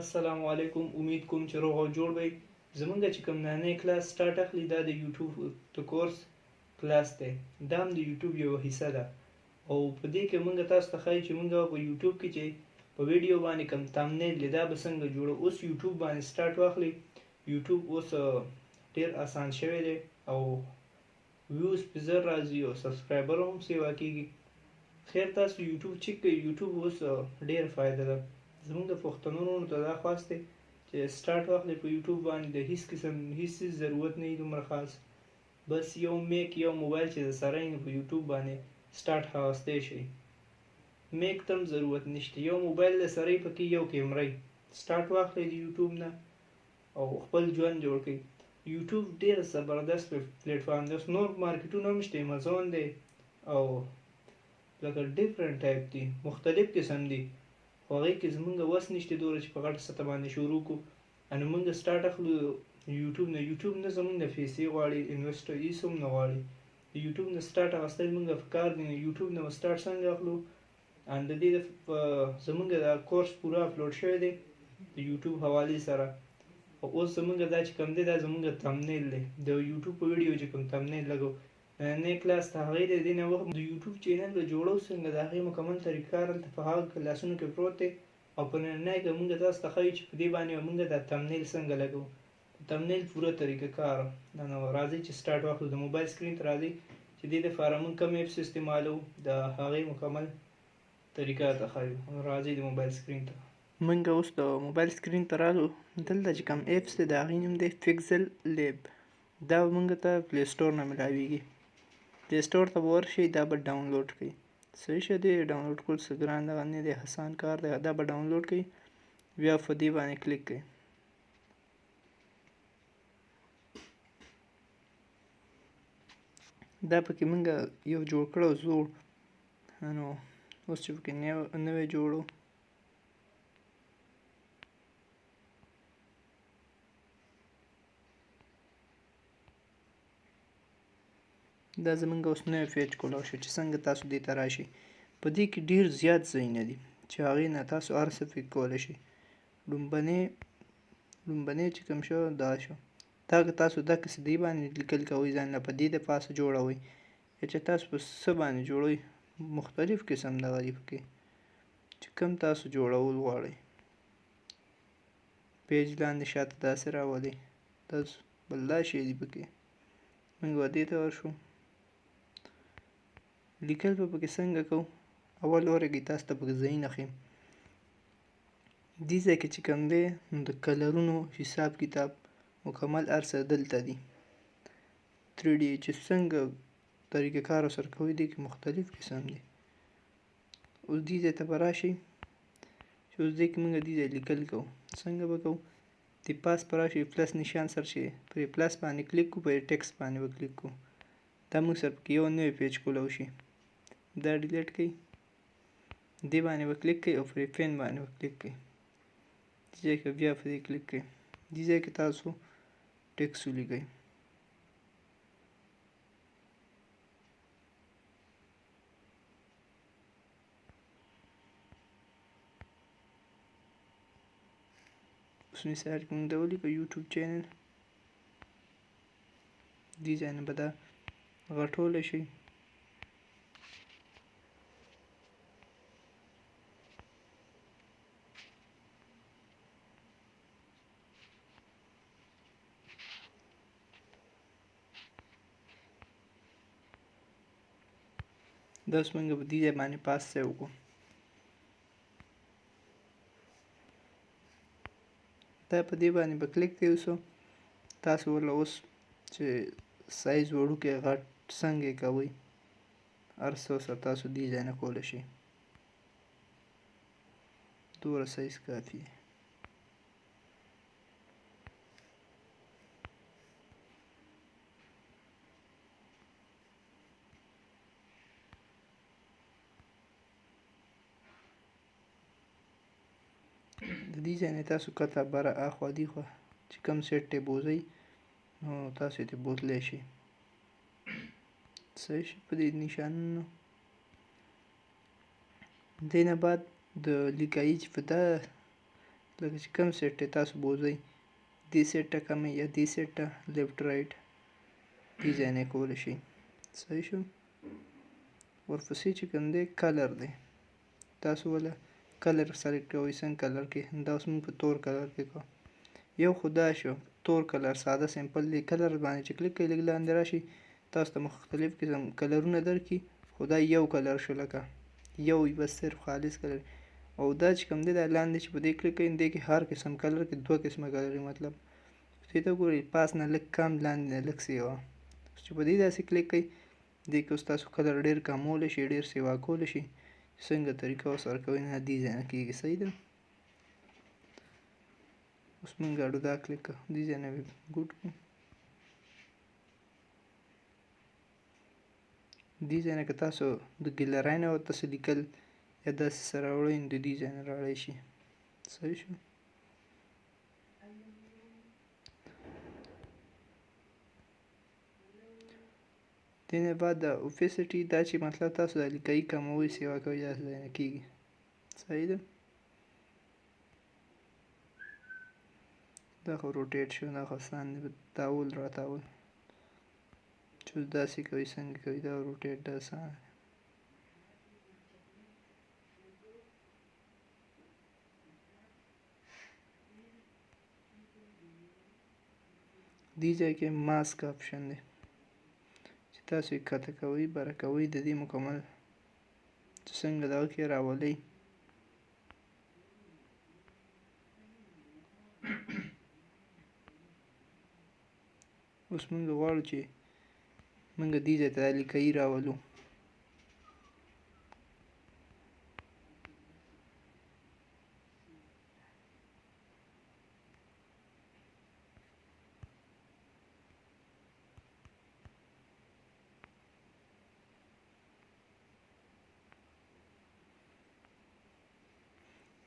السلام علیکم. امید کوم چې روغ او جوړ وئ. زمونږ چې کوم نانی کلاس سټارټ اخلي دا د یوټیوب د کورس کلاس دی. دا هم د یوټیوب یوه حصه ده او په دې کې مونږ تاسو ته ښایي چې مونږ په یوټیوب کې چې په ویډیو باندې کوم تامنیل دی دا به څنګه جوړو. اوس یوټیوب باندې سټارټ واخلي. یوټیوب اوس ډېر اسان شوی دی او ویوز پې زر راځي او سبسکرایبر هم سیوا کېږي. خیر تاسو یوټیوب چیک کړئ. یوټیوب اوس ډېره فایده ده. زمونږ د پښتنو وروڼو ته دا خواست دی چې سټارټ واخلئ په یوټیوب باندې. د هیڅ قسم هیڅ ضرورت نه وي دومره خاص، بس یو میک یو موبایل چې سره یې په یوټیوب باندې سټارټ هغستی شئ. میک ته هم ضرورت نشته، یو موبایل د سره یې پکې یو کیمره یې سټارټ واخلئ د یوټیوب نه او خپل ژوند جوړ کړئ. یوټیوب ډېر زبردست پلیټفارم دی. اوس نور مارکیټونه هم شته، امازون دی او لکه ډیفرنٹ ټایپ دي، مختلف قسم دي، خو هغې کې زمونږ وس نشته دومره چې په غټه سطح باندې شروع کړو. نو مونږ سټارټ اخلو یوټیوب نه. یوټیوب نه زمونږ د پیسې غواړي، انویسټ هېڅ هم نه غواړي. د یوټیوب نه سټارټ اخیستل مونږ په کار دي. یوټیوب نه سټارټ څنګه اخلو؟ ان د دې زمونږ دا کورس پوره اپلوډ شوی دی د یوټیوب حوالې سره. او اوس زمونږ دا چې کوم دی دا زمونږ تمنیل دی د یوټیوب په ویډیو چې کوم تمنیل لګو نې کلاس ته هغې د دې نه وخت د یوټیوب چینل به جوړو څنګه د هغې مکمل طریقه هلته په هغه کلاسونو کې پروت دی. او په نننۍ کې مونږ تاسو ته ښایو چې په دې باندې مونږ دا تمنیل څنګه لګو. تمنیل پوره طریقه کار. نو راځئ چې سټارټ واخلو. د موبایل سکرین ته راځئ چې دې دپاره مونږ کوم ایپس استعمالو د هغې مکمل طریقه ته ښایو. راځئ د موبایل سکرین ته. مونږ اوس د موبایل سکرین ته رالو. دلته چې کوم ایپس دی د هغې نوم دی فکزل لیب. دا مونږ ته پلی سټور نه ملاویږي. پلی سټور ته به ورشئ، دا به ډاونلوډ کړئ. صحیح شه دی، ډاونلوډ کول څه ګران دغه نه دی، اسان کار دی. دا به ډاونلوډ کړئ، بیا په دې باندې کلیک کړئ. دا پکې مونږ یو جوړ کړو زوړ، نو اوس چې پکې نوی جوړو دا زمونږ اوس نوی پیج کولاو شو چې څنګه تاسو دې ته راشئ. په دې کې ډېر زیات ځایونه دي چې هغې نه تاسو هر څه پکې کولی شئ. لومبنی چې کوم شو دا شو. دا که تاسو دقسې دې باندې لیکل کوئ ځان له په دې د پاسه جوړوئ، یا چې تاسو په څه باندې جوړوئ مختلف قسم دغه دي پکې چې کوم تاسو جوړول غواړئ. پیج لاندې شاته داسې راولئ، تاسو بل دا شی دي پکې. موږ به دې ته ورشو. لیکل به پکې څنګه کوو؟ اول ورغئ، تاسو ته پکې ځایونه ښیم. دې ځای کې چې کوم دی نو د کلرونو حساب کتاب مکمل هر څه دلته دي. 3D چې څنګه طریقه کار ورسره کوئ دې کې مختلف قسم دي. اوس دې ځای ته به راشئ چې اوس دې کې مونږ دې ځای لیکل کوو. څنګه به کوو؟ د پاس په راشئ، پلس نشان سره چې پرې پلس باندې کلیک کوو، پرې ټکس باندې به کلیک کوو. دا موږ سره پکې یو نوی پیج کولاو شي. دا ډیلیټ کړئ، دې باندې به کلیک کړئ او پرې پین باندې به کلیک کړئ. دې ځای کې بیا پرې کلیک کړئ. دې ځای کې تاسو ټکس ولیکئ. اوس مثال کې مونږ دا ولیکو یوټیوب چینل. دې ځای نه به دا غټولی شئ. دا اوس مونږ په دې ځای باندې پاس ځای وکړو. دا په دې باندې به کلیک دی. اوس تاسو ورله اوس چې سایز وړوکی غټ څنګه یې کوئ هر څه سره تاسو دې ځای نه کولی شئ. دومره سایز کافي دی. د دې ځای نه تاسو کته بره اخوا دیخوا چې کوم سیټ ته بوځئ نو تاسو یې ته بوتلی شئ. صحیح شي په دې نشانونو. دې نه بعد د لیکایي چې په دا لکه چې کوم سیټ ته تاسو بوځئ دې سیټ ته کومې یا دې سیټ ته لیفټ رایټ دې ځای نه کولی شئ. صحیح شو. ورپسې چې کوم دی کلر دی، تاسو وله کلر سلیکټ کوئ. څنګه کلر کې دا اوس موږ په تور کلر کې کوو. یو خو دا شو تور کلر ساده سمپل دی. کلر باندې چې کلیک کوئ لږ لاندې راشي تاسو ته مختلف قسم کلرونه درکړي، خو دا یو کلر شو لکه یو بس صرف خالص کلر. او دا چې کوم دی دا لاندې چې په دې کلیک کوئ دې کې هر قسم کلر کې دوه قسمه کلر مطلب دې ته ګورئ پاس نه لږ کم لاندې نه لږ سیوا. چې په دې داسې کلیک کوئ دې کې اوس تاسو کلر ډېر کمولی شي ډېر سیوا کولی شي. څنګه طریقه ورسره کوئ نه دې ځای نه کېږي. صحیح ده. اوس موږ ګاډو دا کلیک کوو دې ځای نه ګوټ کړو. دې ځای نه که تاسو د ګیلرۍ نه ورته څه لیکل یا داسې څه راوړئ نو د دې ځای نه راوړی شي. صحیح شو. دې نه بعد د اوپیسټي دا چې مطلب تاسو د لیکایي کموئ سیوا کوئ داسې ځای نه کېږي. صحیح ده. دا خو روټیټ شو دا خو آسان دی تاول راتاول چې داسې کوئ څنګه کوئ دا روټیټ دا آسان دی. دې ځای کې ماسک آپشن دی چې تاسو یې کښته کوئ بره کوئ د دې مکمل چې څنګه دغه کې راولئ. اوس موږ غواړو چې موږ دې ځای ته لیکایي راولو.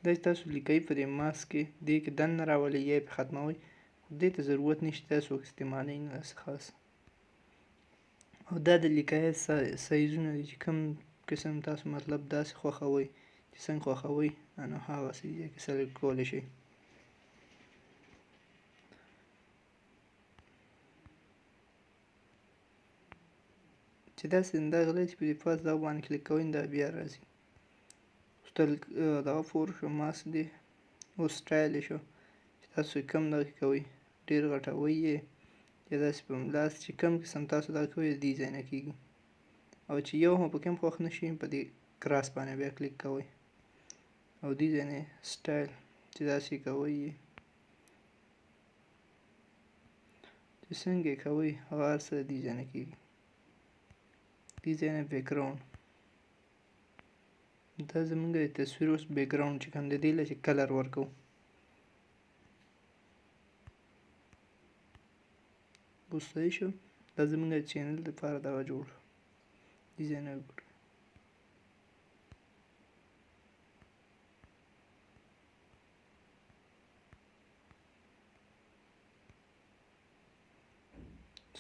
دا چې تاسو لیکئ په دې ماسک کې دې کې دننه راولئ یا یې پې ختموئ، دې ته ضرورت نشته تاسو استعمالوئ نه داسې خاص. او دا د لیکایي سایزونه دي چې کوم قسم تاسو مطلب داسې خوښوئ چې څنګه خوښوئ نو هغسې دې کې سلیکټ کولی شئ. چې داسې دغه دی چې په دې پاس دغه باندې کلیک کوئ دا بیا راځي. دغه فور شو ماسک دی. اوس سټایل یې شو چې تاسو یې کوم دغه کوئ ډېر غټوئ یې یا داسې په لاس چې کوم قسم تاسو دغه کوئ دې ځای نه کېږي. او چې یو هم پکې هم خوښ نه شي په دې کراس باندې بیا کلیک کوئ او دې ځای نه سټایل چې داسې کوئ یې چې څنګه یې کوئ هغه هر څه دې ځای نه کېږي. دې ځای نه بیکګراوند دا زموږ د تصویر اوس بیکګراوند چې کوم دی دې له چې کلر ورکوو. اوس صحیح شو. دا زموږ د چینل لپاره دغه جوړ شو. دې ځای نه وکړو.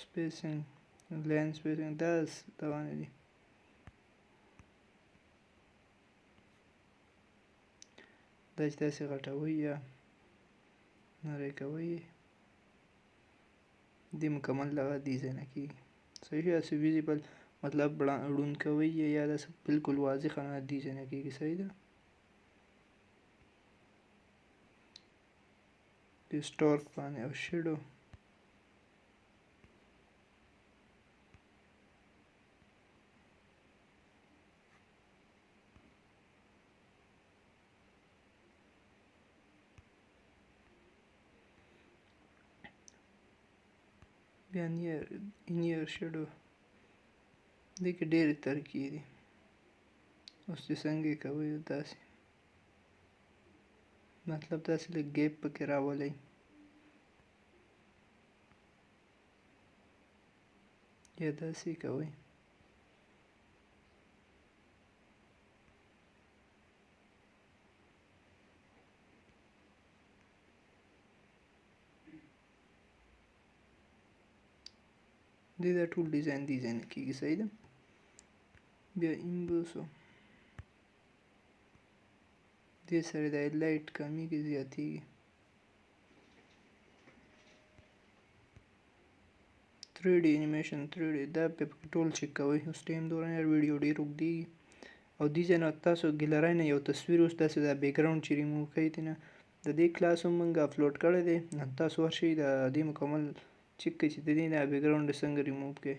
سپیسینګ لاین سپیسینګ دا دغه نه دي. دا چې داسې غټوئ یا نری کوئ دې مکمل دغه دې ځای نه کېږي. صحیح شو. داسې ویزیبل مطلب ړوند کوئ یا داسې بالکل واضحه نه دې ځای نه کېږي. صحیح ده. د سټارک باندې او شیډو بیا نیر شیډو دې کې ډېرې ترکیې دي. اوس چې څنګه یې کوئ داسې مطلب داسې لږ ګیپ پکې راولئ یا داسې کوئ. دې دا ټول ډیزاین دې ځای نه کېږي. صحیح ده. بیا ایمبوسو دې سره د هایلایټ کمیږي زیاتیږي. 3D انیمیشن 3D دا په ټول چک کوئ. اوس ټایم دوران ویډیو ډېر اوږدېږي او دې ځای نه تاسو ګیلرۍ نه یو تصویر اوس داسې د بیکګراوند چې ریموو کوئ ترې نه د دې کلاس هم موږ اپلوډ کړی دی. تاسو ورشئ د دې مکمل چک کړئ چې د دې نه بیکګراوند څنګه ریموو کړئ.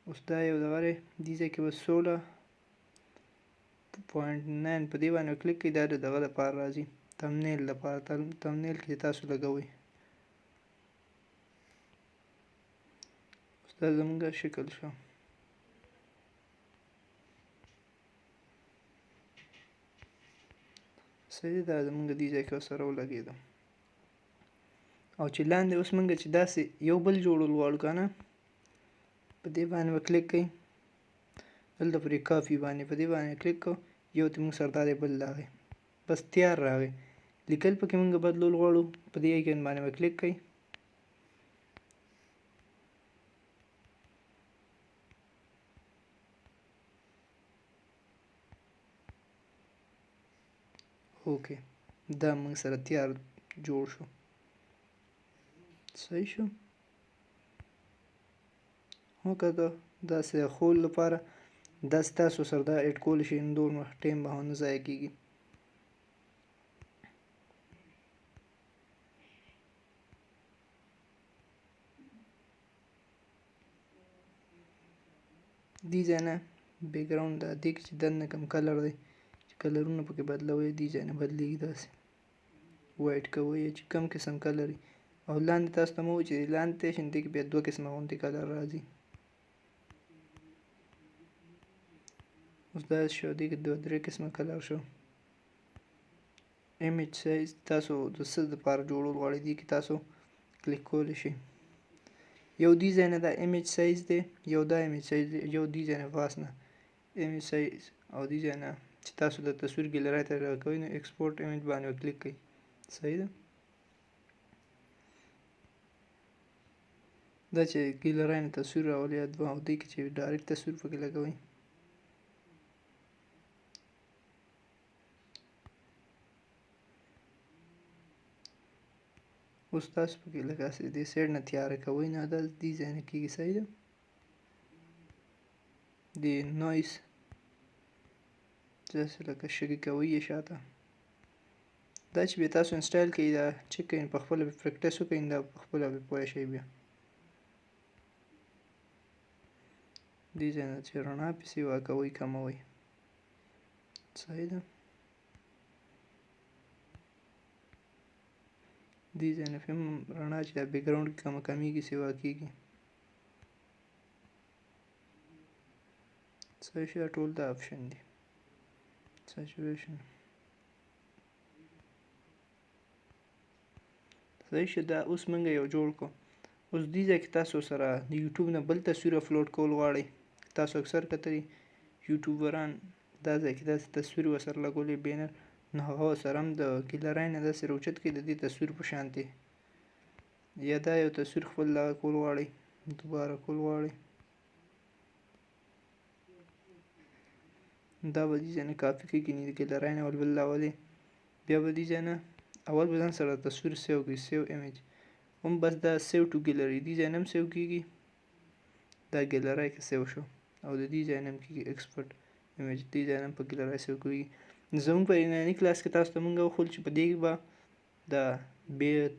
اوس دا یو دغه دی دې ځای کې به 16.9 په دې باندې کلیک کړئ. دا د دغه لپاره راځي تمنیل لپاره. تمنیل کې تاسو لګوئ. اوس دا زموږ شکل شو. صحیح دا زموږ دې ځای کې سره ولګېده. او چې لاندې اوس موږ چې داسې یو بل جوړول غواړو که نه په دې باندې به کلیک کړئ. دلته پرې کافي باندې په دې باندې کلیک کړو یو ته موږ سره دا دی بل راغی بس تیار راغی. لیکل پکې موږ بدلول غواړو په دې آیکن باندې به کلیک کړئ. اوکې دا موږ سره تیار جوړ شو. صحیح شو. وکړه داسې خول لپاره داسې تاسو سره دا ایډ کولی شئ. نور ټایم به نه ضایع کېږي. دې ځای نه بیکګراوند دا دې کې چې دننه کوم کلر دی چې کلرونه پکې بدلوئ دې ځای نه بدلېږي. داسې وایټ کوئ چې کوم قسم کلر وي. او لاندې تاسو ته مو وویل چې لاندې ته شئ دې کې بیا دوه قسمه غوندې کلر راځي. اوس دا شو دې کې دوه درې قسمه کلر شو. ایمیج سایز تاسو د څه دپاره جوړول غواړئ دې کې تاسو کلیک کولی شئ. یو دې ځای نه دا ایمیج سایز دی یو دا ایمیج سایز دی یو دې ځای نه پاس نه ایمیج سایز او دې ځای نه چې تاسو د تصویر ګیلرۍ ته راکوئ نو ایکسپورټ ایمیج باندې کلیک کړئ. صحیح ده. دا چې ګیلرۍ نه تصویر راولي او دې کې چې ډایرکټ تصویر پکې لګوئ. اوس تاسو پکې لږ دې سایډ نه تیاره کوئ نه دا دې ځای نه کېږي. صحیح ده. د نویز داسې لکه شګې کوئ یې شاته. دا چې بیا تاسو انسټایل کړئ دا چک کړئ په خپله پریکټس وکړئ دا په خپله بیا پوه شئ. بیا دې ځای نه چې رڼا پسې واکوئ کموئ. صحیح ده. دې ځای نه هم رڼا چې دا بیکګراوند کې کمیږي سیوا کېږي. صحیح شو. ټول دا آپشن دي. سچوریشن صحیح شو. دا اوس موږ یو جوړ کړو. اوس دې ځای کې تاسو سره د یوټیوب نه بل تصویر اپلوډ کول غواړئ. تاسو اکثر کتلی یوټیوبران دا ځای کې داسې تصویر ورسره لګولی بینر نو هغه سره هم د ګیلرۍ نه داسې راوچت کړئ د دې تصویر په شانتې. یا دا یو تصویر خپل دغه کول غواړئ دوباره کول غواړئ دا به دې ځای نه کاپي کړئ کنې د ګیلرۍ نه بل راولئ. بیا به دې ځای نه اول به ځان سره تصویر سیو کړئ. سیو ایمیج هم بس دا سیو ټو ګیلرۍ دې ځای نه هم سیو کېږي. دا ګیلرۍ کې سیو شو او د دې ځای نه هم کېږي ایکسپورټ ایمیج. دې ځای نه هم په ګیلرۍ سیو کېږي. زموږ په ننني کلاس کې تاسو ته موږ وښول چې په دې به د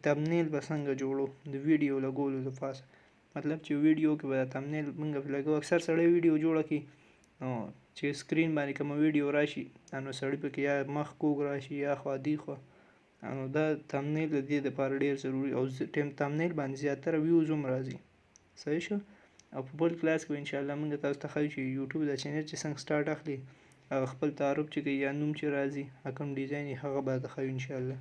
تمنیل به څنګه جوړو د ویډیو لګولو دپاسه. مطلب چې ویډیو کې به د تمنیل موږ لګو. اکثر سړی ویډیو جوړه کړي نو چې سکرین باندې کومه ویډیو راشي نو سړی پکې یا مخ کوږ راشي یا خوا دې خوا نو دا تمنیل د دې دپاره ډېر ضروري او تمنیل باندې زیاتره ویوز هم راځي. صحیح شو. او په بل کلاس کې به انشاءالله موږ تاسو ته ښایو چې یوټیوب دا چینل چې څنګه سټارټ اخلي هغه خپل تعارف چې کوي یا نوم چې راځي کوم ډیزاین یې هغه به درته ښایو انشاءالله.